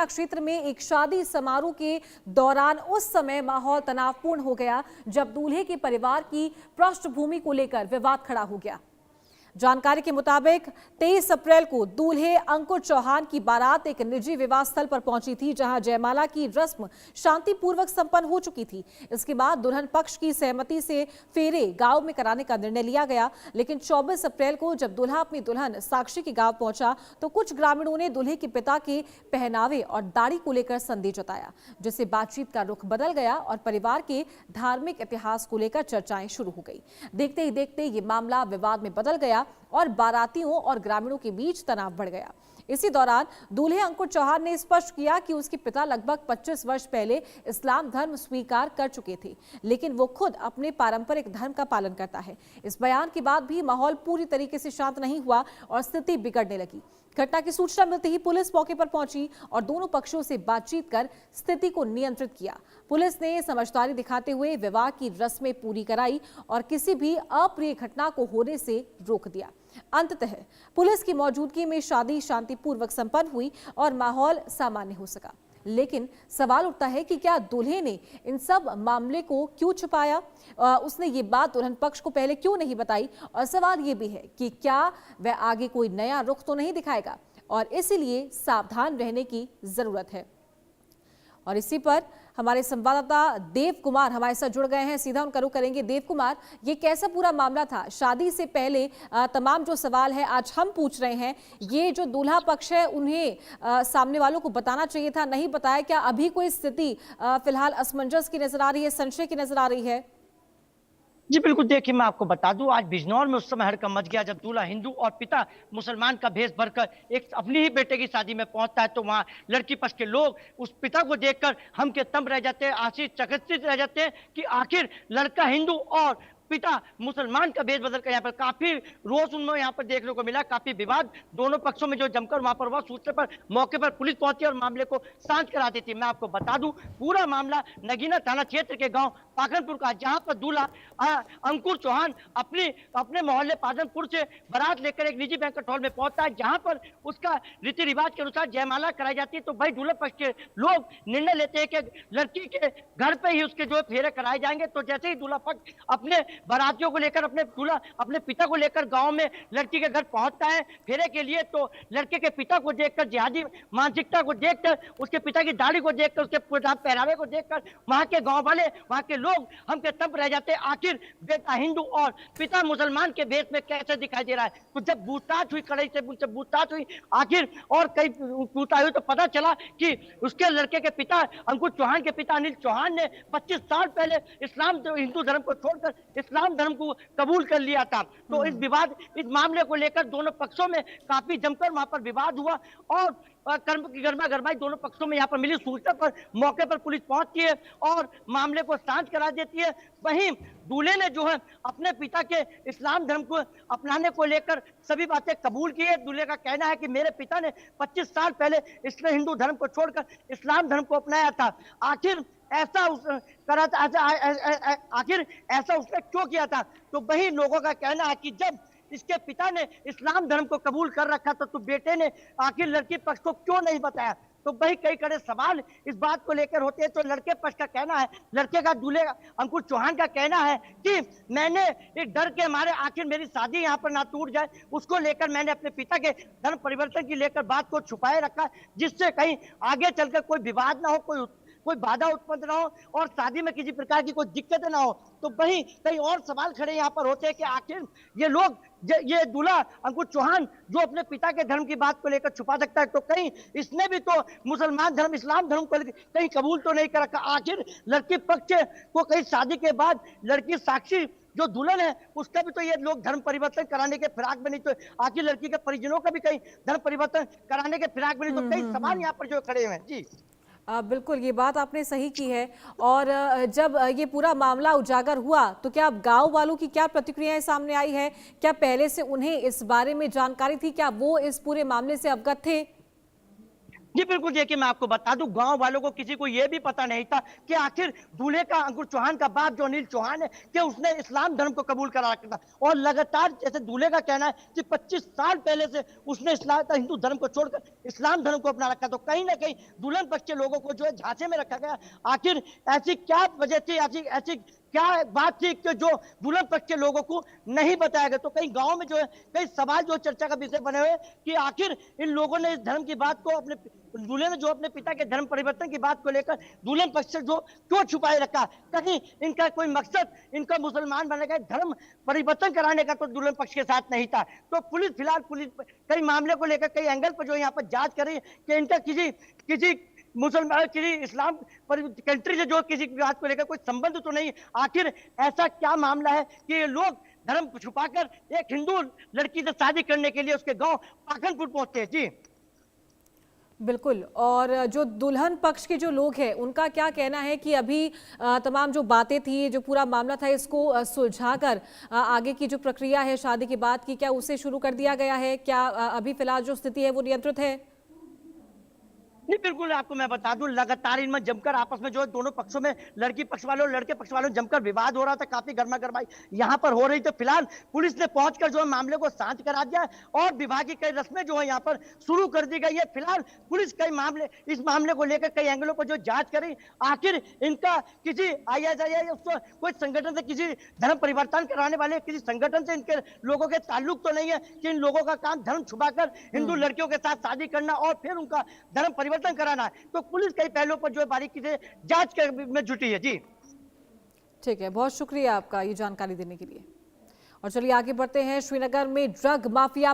क्षेत्र में एक शादी समारोह के दौरान उस समय माहौल तनावपूर्ण हो गया जब दूल्हे के परिवार की पृष्ठभूमि को लेकर विवाद खड़ा हो गया। जानकारी के मुताबिक 23 अप्रैल को दूल्हे अंकुर चौहान की बारात एक निजी विवाह स्थल पर पहुंची थी, जहां जयमाला की रस्म शांतिपूर्वक संपन्न हो चुकी थी। इसके बाद दुल्हन पक्ष की सहमति से फेरे गांव में कराने का निर्णय लिया गया, लेकिन 24 अप्रैल को जब दूल्हा अपनी दुल्हन साक्षी के गांव पहुंचा तो कुछ ग्रामीणों ने दूल्हे के पिता के पहनावे और दाढ़ी को लेकर संदेह जताया, जिससे बातचीत का रुख बदल गया और परिवार के धार्मिक इतिहास को लेकर चर्चाएं शुरू हो गई। देखते ही देखते ये मामला विवाद में बदल गया और बारातियों और ग्रामीणों के बीच तनाव बढ़ गया। इसी दौरान दूल्हे अंकुर चौहान ने स्पष्ट किया कि उसके पिता लगभग 25 वर्ष पहले इस्लाम धर्म स्वीकार कर चुके थे, लेकिन वो खुद अपने पारंपरिक धर्म का पालन करता है। इस बयान के बाद भी माहौल पूरी तरीके से शांत नहीं हुआ और स्थिति बिगड़ने लगी। घटना की सूचना मिलते ही पुलिस मौके पर पहुंची और दोनों पक्षों से बातचीत कर स्थिति को नियंत्रित किया। पुलिस ने समझदारी दिखाते हुए विवाह की रस्में पूरी कराई और किसी भी अप्रिय घटना को होने से रोक दिया। अंततः पुलिस की मौजूदगी में शादी शांतिपूर्वक संपन्न हुई और माहौल सामान्य हो सका। लेकिन सवाल उठता है कि क्या दूल्हे ने इन सब मामले को क्यों छुपाया? उसने ये बात दुल्हन पक्ष को पहले क्यों नहीं बताई? और सवाल ये भी है कि क्या वह आगे कोई नया रुख तो नहीं दिखाएगा, और इसीलिए सावधान रहने की जरूरत है। और इसी पर हमारे संवाददाता देव कुमार हमारे साथ जुड़ गए हैं, सीधा उनका रुख करेंगे। देव कुमार, ये कैसा पूरा मामला था? शादी से पहले तमाम जो सवाल है आज हम पूछ रहे हैं, ये जो दूल्हा पक्ष है उन्हें सामने वालों को बताना चाहिए था, नहीं बताया। क्या अभी कोई स्थिति फिलहाल असमंजस की नजर आ रही है, संशय की नजर आ रही है? जी बिल्कुल, देखिए मैं आपको बता दूं, आज बिजनौर में उस समय हड़कंप मच गया जब दूल्हा हिंदू और पिता मुसलमान का भेष भरकर एक अपनी ही बेटे की शादी में पहुंचता है। तो वहां लड़की पक्ष के लोग उस पिता को देखकर हम के तंब रह जाते हैं, आश्चर्यचकित रह जाते हैं कि आखिर लड़का हिंदू और पिता मुसलमान का भेष बदल कर यहाँ पर काफी रोष उनमें यहाँ पर देखने को मिला। काफी विवाद दोनों पक्षों में जो जमकर वहां पर हुआ, सूचना पर मौके पर पुलिस पहुंची और मामले को शांत करा दी थी। मैं आपको बता दूं, पूरा मामला नगीना थाना क्षेत्र के गांव पाखनपुर का, जहां पर दूल्हा अंकुर चौहान अपने मोहल्ले पादनपुर से बारात लेकर एक निजी बैंक्वेट हॉल में पहुंचता है, जहां पर उसका रीति रिवाज के अनुसार जयमाला कराई जाती है। तो भाई दूल्हे पक्ष के लोग निर्णय लेते हैं कि लड़की के घर पे ही उसके जो फेरे कराए जाएंगे। तो जैसे ही दूल्हा पक्ष अपने बारातियों को लेकर अपने पिता को लेकर गांव में लड़की के घर पहुंचता है फेरे के लिए, तो लड़के के पिता को देखकर, जिहादी मानसिकता को देखकर, उसके पिता की दाढ़ी को देखकर, उसके पहनावे को देखकर वहां के गांव वाले, वहां के लोग हम के तब रह जाते हैं, आखिर बेटा हिंदू और पिता मुसलमान के भेष में कैसे दिखाई दे रहा है। तो जब पूछताछ हुई, कड़ाई से उनसे पूछताछ हुई, आखिर और कई पूछताछ हुई, तो पता चला कि उसके लड़के के पिता अंकुर चौहान के पिता अनिल चौहान ने 25 साल पहले हिंदू धर्म को छोड़कर इस्लाम धर्म को कबूल कर लिया था। तो इस मामले को लेकर दोनों पक्षों में काफी जमकर वहां पर विवाद हुआ और कर्म की गर्मा गर्माई दोनों पक्षों में यहाँ पर मिली। सूचना पर मौके पर पुलिस पहुंचती है और मामले को शांत करा देती है। वहीं दूल्हे ने जो है अपने पिता के इस्लाम धर्म को अपनाने को लेकर सभी बातें कबूल की है। दूल्हे का कहना है कि मेरे पिता ने 25 साल पहले इसने हिंदू धर्म को छोड़कर इस्लाम धर्म को अपनाया था। आखिर ऐसा उसने क्यों किया था? तो वही लोगों का कहना है कि जब इसके पिता ने इस्लाम धर्म को कबूल कर रखा तो बेटे ने आखिर लड़की पक्ष को क्यों नहीं बताया? तो वही कई कड़े सवाल इस बात को लेकर होते हैं। तो लड़के पक्ष का कहना है, लड़के का दूल्हे अंकुर चौहान का कहना है कि मैंने एक डर के मारे, आखिर मेरी शादी यहाँ पर ना टूट जाए, उसको लेकर मैंने अपने पिता के धर्म परिवर्तन की लेकर बात को छुपाए रखा, जिससे कहीं आगे चलकर कोई विवाद ना हो, कोई बाधा उत्पन्न ना हो और शादी में किसी प्रकार की कोई दिक्कत ना हो। तो वहीं कई और सवाल खड़े यहाँ पर होते हैं कि आखिर ये दूल्हा अंकुर चौहान जो अपने पिता के धर्म की बात को लेकर छुपा सकता है, तो कहीं इसने भी तो मुसलमान धर्म, इस्लाम धर्म को कहीं कबूल तो नहीं कर रखा। आखिर लड़की पक्ष को कहीं शादी के बाद लड़की साक्षी जो दुल्हन है उसका भी तो ये लोग धर्म परिवर्तन कराने के फिराक में नहीं, तो आखिर लड़की के परिजनों का भी कहीं धर्म परिवर्तन कराने के फिराक में नहीं। तो कई सवाल यहाँ पर जो खड़े हुए हैं। जी बिल्कुल, ये बात आपने सही की है। और जब ये पूरा मामला उजागर हुआ तो क्या गांव वालों की क्या प्रतिक्रियाएं सामने आई है? क्या पहले से उन्हें इस बारे में जानकारी थी? क्या वो इस पूरे मामले से अवगत थे? जी बिल्कुल, देखिए मैं आपको बता दूं, गांव वालों को किसी को यह भी पता नहीं था कि आखिर दूल्हे का, अंकुर चौहान का बाप जो अनिल चौहान है, कि उसने इस्लाम धर्म को कबूल करा रखा था। और लगातार, जैसे दूल्हे का कहना है कि 25 साल पहले से उसने इस्लाम, हिंदू धर्म को छोड़कर इस्लाम धर्म को अपना रखा। तो कहीं ना कहीं दुल्हन पक्ष के लोगों को जो है झांसे में रखा गया। आखिर ऐसी क्या वजह थी, ऐसी ऐसी क्या बात थी कि जो दुल्हन पक्ष के लोगों को नहीं बताया गया। तो कई गांव में जो है कई सवाल जो चर्चा का विषय बने हुए कि आखिर इन लोगों ने इस धर्म की बात को, अपने दूल्हे ने जो अपने पिता के धर्म परिवर्तन की बात को लेकर दुल्हन पक्ष से जो क्यों छुपाए रखा। कहीं इनका कोई मकसद, इनका मुसलमान बनने का, धर्म परिवर्तन कराने का तो दुल्हन पक्ष के साथ नहीं था। तो पुलिस, फिलहाल पुलिस कई मामले को लेकर कई एंगल पर जो यहाँ पर जांच कर रही है कि इनका किसी किसी मुसलमान, किसी इस्लाम कंट्री से जो किसी बात को लेकर कोई संबंध तो नहीं। आखिर ऐसा क्या मामला है कि ये लोग धर्म छुपाकर एक हिंदू लड़की से शादी करने के लिए उसके गांव पाखनपुर पहुंचते हैं। जी बिल्कुल। और जो दुल्हन पक्ष के जो लोग हैं उनका क्या कहना है कि अभी तमाम जो बातें थी, जो पूरा मामला था, इसको सुलझाकर आगे की जो प्रक्रिया है शादी के बाद की, क्या उसे शुरू कर दिया गया है? क्या अभी फिलहाल जो स्थिति है वो नियंत्रित है? नहीं, बिल्कुल आपको मैं बता दूं, लगातार इनमें जमकर आपस में जो है दोनों पक्षों में, लड़की पक्ष वालों और लड़के पक्ष वालों, जमकर विवाद हो रहा था। काफी गर्मा गर्माई यहाँ पर हो रही थी। फिलहाल पुलिस ने पहुंचकर जो है मामले को शांत करा दिया है और विभागीय कई रस्में जो है यहाँ पर शुरू कर दी गई है। फिलहाल पुलिस इस मामले को लेकर कई एंगलों पर जो जांच करी। आखिर इनका किसी ISI कोई संगठन से, किसी धर्म परिवर्तन कराने वाले किसी संगठन से इनके लोगों के ताल्लुक तो नहीं है कि इन लोगों का काम धर्म छुपाकर हिंदू लड़कियों के साथ शादी करना और फिर उनका धर्म परिवर्तन कराना है। तो पुलिस कई पहलुओं पर जो है बारीकी से जांच में जुटी है। जी ठीक है, बहुत शुक्रिया आपका ये जानकारी देने के लिए। और चलिए आगे बढ़ते हैं। श्रीनगर में ड्रग माफिया